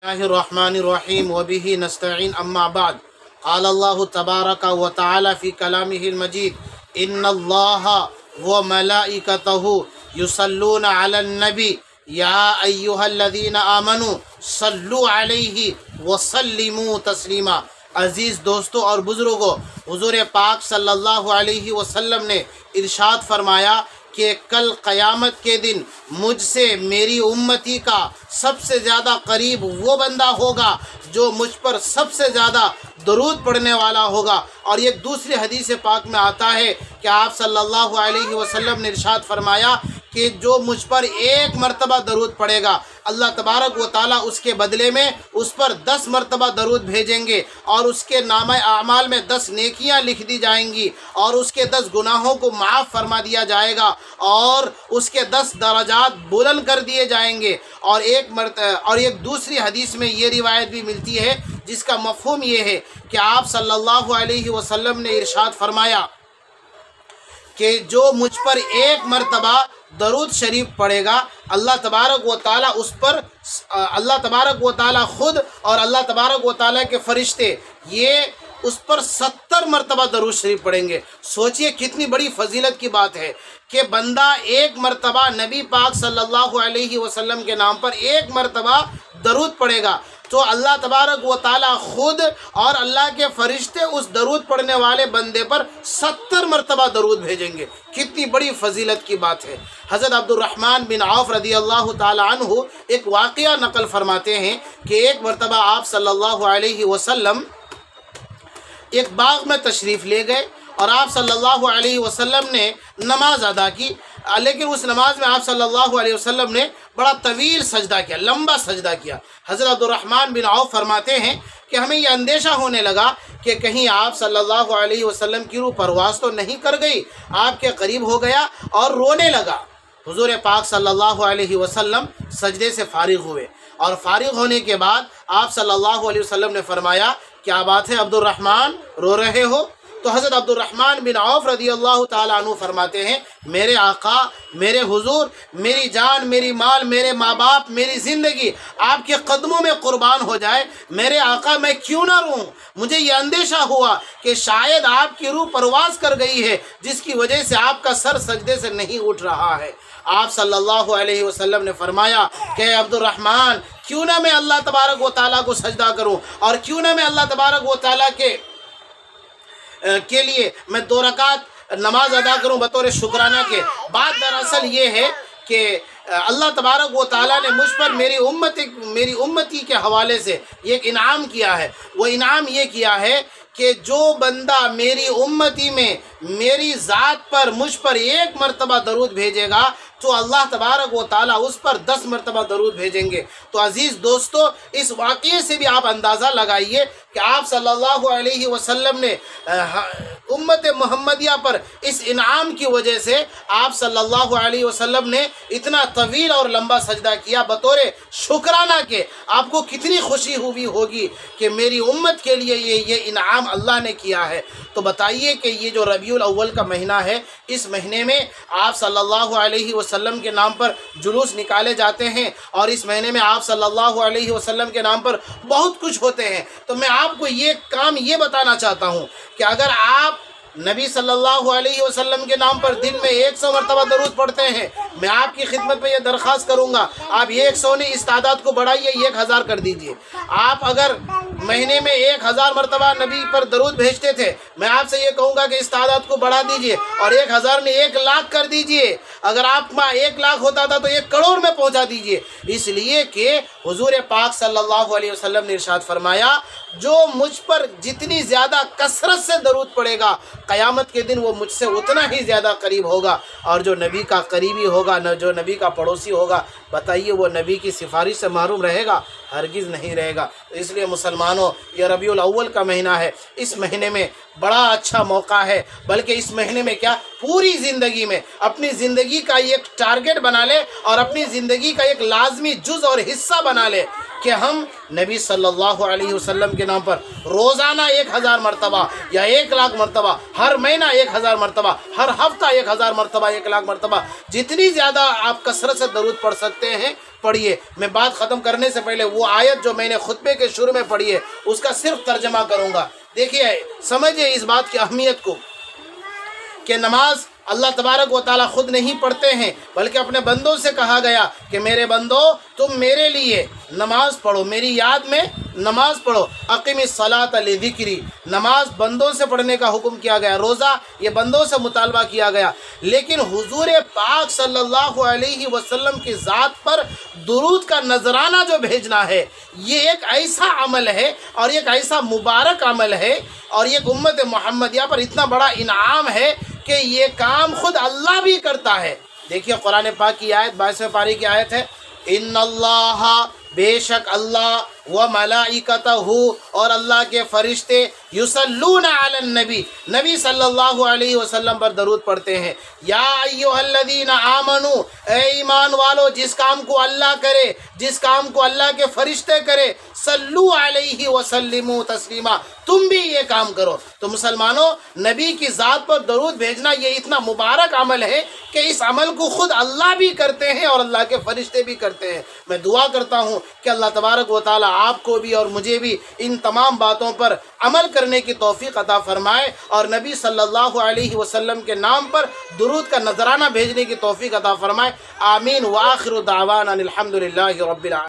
बिस्मिल्लाहिर्रहमानिर्रहीम वबिही नस्तईन अम्मा बाद क़ाल अल्लाहु तबारक व तआला फ़ी कलामिहिल मजीद इन्नल्लाहा व मलाइकतहु युसल्लूना अलन नबी या अय्युहल्लज़ीना आमनू सल्लु अलैहि व सल्लिमू तस्लीमा। अज़ीज़ दोस्तों और बुज़ुर्गों, हुज़ूर पाक सल्लल्लाहु अलैहि वसल्लम ने इरशाद फरमाया कि कल क़यामत के दिन मुझसे मेरी उम्मती का सबसे ज़्यादा करीब वो बंदा होगा जो मुझ पर सबसे ज़्यादा दरूद पढ़ने वाला होगा। और एक दूसरी हदीस पाक में आता है कि आप सल्लल्लाहु अलैहि वसल्लम ने इरशाद फरमाया कि जो मुझ पर एक मरतबा दरूद पड़ेगा अल्लाह तबारक व ताला उसके बदले में उस पर 10 मरतबा दरूद भेजेंगे और उसके नामे आमाल में 10 नेकियां लिख दी जाएंगी और उसके 10 गुनाहों को माफ़ फरमा दिया जाएगा और उसके 10 दराजात बुलंद कर दिए जाएंगे। और एक दूसरी हदीस में ये रिवायत भी मिलती है जिसका मफ़हूम ये है कि आप सल्लल्लाहु अलैहि वसल्लम ने इरशाद फरमाया कि जो मुझ पर एक मरतबा दरूद शरीफ पढ़ेगा अल्लाह तबारक व ताला उस पर अल्लाह तबारक व ताला खुद और अल्लाह तबारक व ताला के फरिश्ते ये उस पर 70 मरतबा दरूद शरीफ पढ़ेंगे। सोचिए कितनी बड़ी फजीलत की बात है कि बंदा एक मरतबा नबी पाक सल्लल्लाहु अलैहि वसल्लम के नाम पर एक मरतबा दरूद पढ़ेगा तो अल्लाह तबारक व ताला खुद और अल्लाह के फरिश्ते उस दरूद पढ़ने वाले बंदे पर 70 मरतबा दरूद भेजेंगे। कितनी बड़ी फजीलत की बात है। हज़रत अब्दुर्रहमान बिन औफ रदी अल्लाह ताला अन्हु एक वाक़या नकल फरमाते हैं कि एक मरतबा आप सल्लल्लाहु अलैहि वसल्लम एक बाग में तशरीफ़ ले गए और आप सल्लल्लाहु अलैहि वसल्लम ने नमाज अदा की, लेकिन उस नमाज में आप सल्लल्लाहु अलैहि वसल्लम ने बड़ा तवील सजदा किया, लंबा सजदा किया। हज़रत अब्दुर्रहमान बिन औफ फरमाते हैं कि हमें यह अंदेशा होने लगा कि कहीं आप सल्लल्लाहु अलैहि वसल्लम की रूह परवास तो नहीं कर गई। आपके करीब हो गया और रोने लगा। हुज़ूर पाक सल्लल्लाहु अलैहि वसल्लम सजदे से फारिग हुए और फारिग होने के बाद आप सल्लल्लाहु अलैहि वसल्लम ने फरमाया, क्या बात है अब्दुर्रहमान, रो रहे हो? तो हज़रत अब्दुर्रहमान बिन औफ रदी अल्लाह ताला अन्हु फरमाते हैं, मेरे आका, मेरे हुजूर, मेरी जान, मेरी माल, मेरे माँ बाप, मेरी ज़िंदगी आपके कदमों में कुर्बान हो जाए। मेरे आका, मैं क्यों ना रूं? मुझे ये अंदेशा हुआ कि शायद आपकी रूह परवास कर गई है जिसकी वजह से आपका सर सजदे से नहीं उठ रहा है। आप सल्लल्लाहु अलैहि वसल्लम ने फरमाया कि अब्दुर्रहमान, क्यों ना मैं अल्लाह तबारक व ताला को सजदा करूं और क्यों ना मैं अल्लाह तबारक व ताला के लिए मैं 2 रकात नमाज अदा करूं बतौर शुक्राना के। बात दरअसल ये है कि अल्लाह तबारक व ताला ने मुझ पर मेरी उम्मती के हवाले से एक इनाम किया है। वो इनाम ये किया है कि जो बंदा मेरी उम्मती में मेरी ज़ात पर मुझ पर एक मरतबा दरूद भेजेगा तो अल्लाह तबारक व ताला उस पर 10 मरतबा दरूद भेजेंगे। तो अज़ीज़ दोस्तों, इस वाक़ये से भी आप अंदाज़ा लगाइए कि आप सल्लल्लाहु अलैहि वसल्लम ने उम्मत मुहम्मदिया पर इस इनाम की वजह से आप सल्लल्लाहु अलैहि वसल्लम ने इतना तवील और लंबा सजदा किया बतौर शुक्राना के। आपको कितनी खुशी हुई होगी कि मेरी उम्मत के लिए ये इनाम अल्लाह ने किया है। तो बताइए कि ये जो रबीउल अव्वल का महीना है, इस महीने में आप सल्लल्लाहु अलैहि वसल्लम के नाम पर जुलूस निकाले जाते हैं और इस महीने में आप सल्लल्लाहु अलैहि वसल्लम के नाम पर बहुत कुछ होते हैं। तो मैं आपको ये काम ये बताना चाहता हूँ कि अगर आप नबी सल्लल्लाहु अलैहि वसल्लम के नाम पर दिन में 100 मरतबा दरूद पढ़ते हैं, मैं आपकी खिदमत में ये दरख्वास्त करूँगा, आप 100 नहीं इस तादाद को बढ़ाइए, 1000 कर दीजिए। आप अगर महीने में 1000 मरतबा नबी पर दरूद भेजते थे, मैं आपसे ये कहूँगा कि इस तादाद को बढ़ा दीजिए और 1000 ने 1 लाख कर दीजिए। अगर आपका 1 लाख होता था तो 1 करोड़ में पहुँचा दीजिए। इसलिए कि हुजूर पाक सल्लल्लाहु अलैहि वसल्लम ने इरशाद फरमाया, जो मुझ पर जितनी ज़्यादा कसरत से दरूद पड़ेगा क़यामत के दिन वो मुझसे उतना ही ज़्यादा करीब होगा और जो नबी का करीबी होगा, जो नबी का पड़ोसी होगा, बताइए वो नबी की सिफारिश से महरूम रहेगा? हरगिज़ नहीं रहेगा। तो इसलिए मुसलमानों, ये रबीउल अव्वल का महीना है, इस महीने में बड़ा अच्छा मौका है। बल्कि इस महीने में क्या, पूरी ज़िंदगी में अपनी ज़िंदगी का एक टारगेट बना ले और अपनी ज़िंदगी का एक लाजमी जुज़ और हिस्सा बना ले کہ ہم نبی صلی اللہ علیہ وسلم کے نام پر روزانہ 1000 مرتبہ یا 1,00,000 مرتبہ، ہر مہینہ 1000 مرتبہ، ہر ہفتہ 1000 مرتبہ، 1,00,000 مرتبہ، جتنی زیادہ آپ کثرت سے درود پڑھ سکتے ہیں پڑھیے۔ میں بات ختم کرنے سے پہلے وہ آیت جو میں نے خطبے کے شروع میں پڑھی ہے اس کا صرف ترجمہ کروں گا۔ دیکھیے، سمجھیے اس بات کی اہمیت کو کہ نماز اللہ تبارک و تعالیٰ خود نہیں پڑھتے ہیں، بلکہ اپنے بندوں سے کہا گیا کہ میرے بندو تم میرے لیے نماز پڑھو، میری یاد میں نماز پڑھو۔ اقیم الصلاۃ لذکری، نماز بندوں سے پڑھنے کا حکم کیا گیا، روزہ یہ بندوں سے مطالبہ کیا گیا۔ لیکن حضور پاک صلی اللہ علیہ وسلم کی ذات پر درود کا نذرانہ جو بھیجنا ہے، یہ ایک ایسا عمل ہے اور ایک ایسا مبارک عمل ہے، اور یہ امت محمدیہ پر اتنا بڑا انعام ہے کہ یہ کام خود اللہ بھی کرتا ہے۔ دیکھیے قرآن پاک کی آیت 22ویں پارے کی آیت ہے، ان اللہ، بے شک اللہ، و ملائکتہ، اور اللہ کے فرشتے، یصلون علی النبی، نبی صلی اللہ علیہ وسلم پر درود پڑھتے ہیں۔ یا ایھا الذین آمنو، اے ایمان والو، جس کام کو اللہ کرے، جس کام کو اللہ کے فرشتے کرے، صلو علیہ وسلموا تسلیما، تم بھی یہ کام کرو۔ تو مسلمانوں، نبی کی ذات پر درود بھیجنا یہ اتنا مبارک عمل ہے کہ اس عمل کو خود اللہ بھی کرتے ہیں اور اللہ کے فرشتے بھی کرتے ہیں۔ میں دعا کرتا ہوں کہ اللہ تبارک و تعالی آپ کو بھی اور مجھے بھی ان تمام باتوں پر عمل کرنے کی توفیق عطا فرمائے، اور نبی صلی اللہ علیہ وسلم کے نام پر درود کا نذرانہ بھیجنے کی توفیق عطا فرمائے۔ آمین۔ وآخر دعوانا الحمدللہ رب العالمین۔